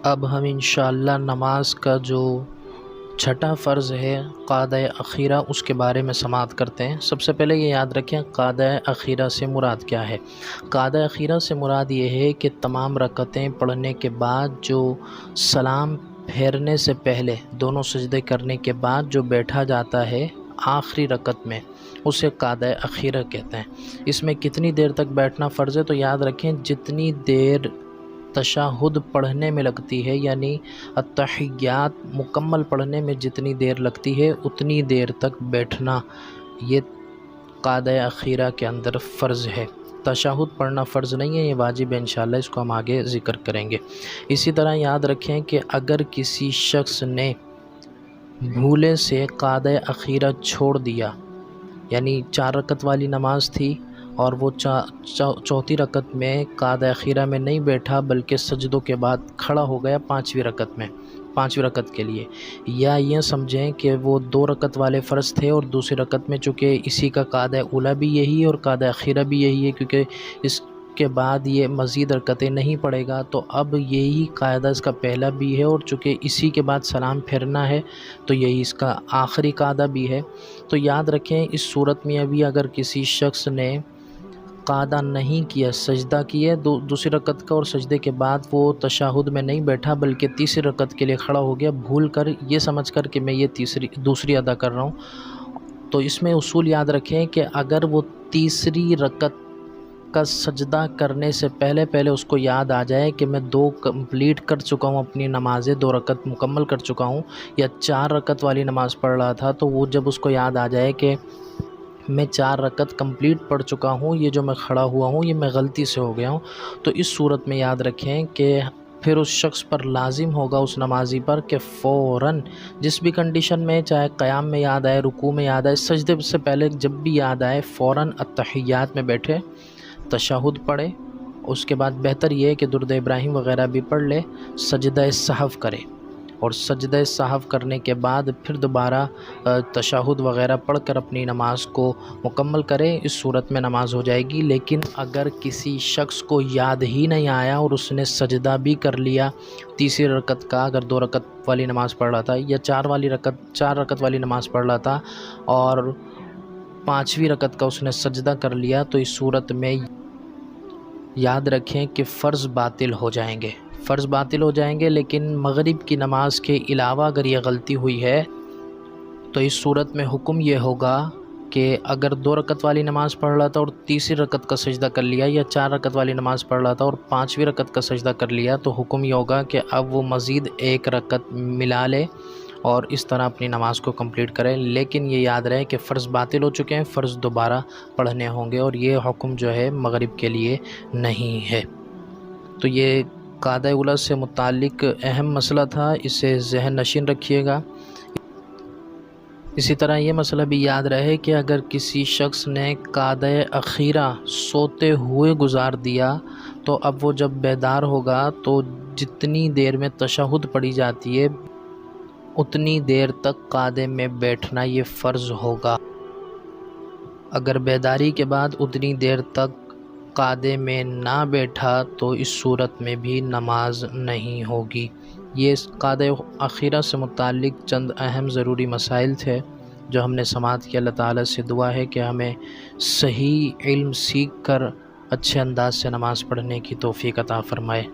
اب ہم انشاءاللہ نماز کا جو چھٹا فرض ہے قعدہ اخیرہ اس کے بارے میں سماعت کرتے ہیں۔ سب سے پہلے یہ یاد رکھیں قعدہ اخیرہ سے مراد کیا ہے۔ قعدہ اخیرہ سے مراد یہ ہے کہ تمام رکعتیں پڑھنے کے بعد جو سلام پھیرنے سے پہلے دونوں سجدے کرنے کے بعد جو بیٹھا جاتا ہے آخری رکعت میں، اسے قعدہ اخیرہ کہتے ہیں۔ اس میں کتنی دیر تک بیٹھنا فرض ہے؟ تو یاد رکھیں جتنی دیر تشہد پڑھنے میں لگتی ہے، یعنی التحیات مکمل پڑھنے میں جتنی دیر لگتی ہے اتنی دیر تک بیٹھنا، یہ قعدہ اخیرہ کے اندر فرض ہے۔ تشہد پڑھنا فرض نہیں ہے، یہ واجب ہے انشاءاللہ، اس کو ہم آگے ذکر کریں گے۔ اسی طرح یاد رکھیں کہ اگر کسی شخص نے بھولے سے قعدہ اخیرہ چھوڑ دیا، یعنی 4 رکعت والی نماز تھی اور وہ چوتھی رکعت میں قعدہ اخیرہ میں نہیں بیٹھا بلکہ سجدوں کے بعد کھڑا ہو گیا 5ویں رکعت کے لیے، یا یہ سمجھیں کہ وہ 2 رکعت والے فرض تھے اور دوسری رکعت میں چونکہ اسی کا قعدہ اولیٰ بھی یہی ہے اور قعدہ اخیرہ بھی یہی ہے، کیونکہ اس کے بعد یہ مزید رکعتیں نہیں پڑھے گا، تو اب یہی قاعدہ اس کا پہلا بھی ہے اور چونکہ اسی کے بعد سلام پھیرنا ہے تو یہی اس کا آخری قاعدہ بھی ہے۔ تو یاد رکھیں اس صورت میں ابھی اگر کسی شخص نے قعدہ نہیں کیا، سجدہ کیے دوسری رکعت کا اور سجدے کے بعد وہ تشہد میں نہیں بیٹھا بلکہ تیسری رکعت کے لیے کھڑا ہو گیا بھول کر، یہ سمجھ کر کہ میں یہ دوسری ادا کر رہا ہوں، تو اس میں اصول یاد رکھیں کہ اگر وہ تیسری رکعت کا سجدہ کرنے سے پہلے اس کو یاد آ جائے کہ میں 2 کمپلیٹ کر چکا ہوں، اپنی نمازیں 2 رکعت مکمل کر چکا ہوں، یا 4 رکعت والی نماز پڑھ رہا تھا، تو وہ جب اس کو یاد آ جائے کہ میں 4 رکعت کمپلیٹ پڑھ چکا ہوں، یہ جو میں کھڑا ہوا ہوں یہ میں غلطی سے ہو گیا ہوں، تو اس صورت میں یاد رکھیں کہ پھر اس شخص پر لازم ہوگا، اس نمازی پر، کہ فوراً جس بھی کنڈیشن میں، چاہے قیام میں یاد آئے، رکوع میں یاد آئے، سجدے سے پہلے جب بھی یاد آئے، فوراً التحیات میں بیٹھے، تشہد پڑھے، اس کے بعد بہتر یہ ہے کہ درود ابراہیم وغیرہ بھی پڑھ لے، سجدہ سہو کرے، اور سجدہ سہو کرنے کے بعد پھر دوبارہ تشہد وغیرہ پڑھ کر اپنی نماز کو مکمل کرے، اس صورت میں نماز ہو جائے گی۔ لیکن اگر کسی شخص کو یاد ہی نہیں آیا اور اس نے سجدہ بھی کر لیا تیسری رکعت کا، اگر 2 رکعت والی نماز پڑھ رہا تھا یا 4 رکعت والی نماز پڑھ رہا تھا اور 5ویں رکعت کا اس نے سجدہ کر لیا، تو اس صورت میں یاد رکھیں کہ فرض باطل ہو جائیں گے، لیکن مغرب کی نماز کے علاوہ اگر یہ غلطی ہوئی ہے تو اس صورت میں حکم یہ ہوگا کہ اگر 2 رکعت والی نماز پڑھ رہا تھا اور تیسری رکعت کا سجدہ کر لیا، یا 4 رکعت والی نماز پڑھ رہا تھا اور 5ویں رکعت کا سجدہ کر لیا، تو حکم یہ ہوگا کہ اب وہ مزید 1 رکعت ملا لے اور اس طرح اپنی نماز کو کمپلیٹ کرے۔ لیکن یہ یاد رہے کہ فرض باطل ہو چکے ہیں، فرض دوبارہ پڑھنے ہوں گے، اور یہ حکم جو ہے مغرب کے لیے نہیں ہے۔ تو یہ قعدہ اولیٰ سے متعلق اہم مسئلہ تھا، اسے ذہن نشین رکھیے گا۔ اسی طرح یہ مسئلہ بھی یاد رہے کہ اگر کسی شخص نے قعدہ اخیرہ سوتے ہوئے گزار دیا، تو اب وہ جب بیدار ہوگا تو جتنی دیر میں تشہد پڑھی جاتی ہے اتنی دیر تک قعدے میں بیٹھنا یہ فرض ہوگا۔ اگر بیداری کے بعد اتنی دیر تک قعدے میں نہ بیٹھا تو اس صورت میں بھی نماز نہیں ہوگی۔ یہ قعدہ اخیرہ سے متعلق چند اہم ضروری مسائل تھے جو ہم نے سماعت کی۔ اللہ تعالیٰ سے دعا ہے کہ ہمیں صحیح علم سیکھ کر اچھے انداز سے نماز پڑھنے کی توفیق عطا فرمائے۔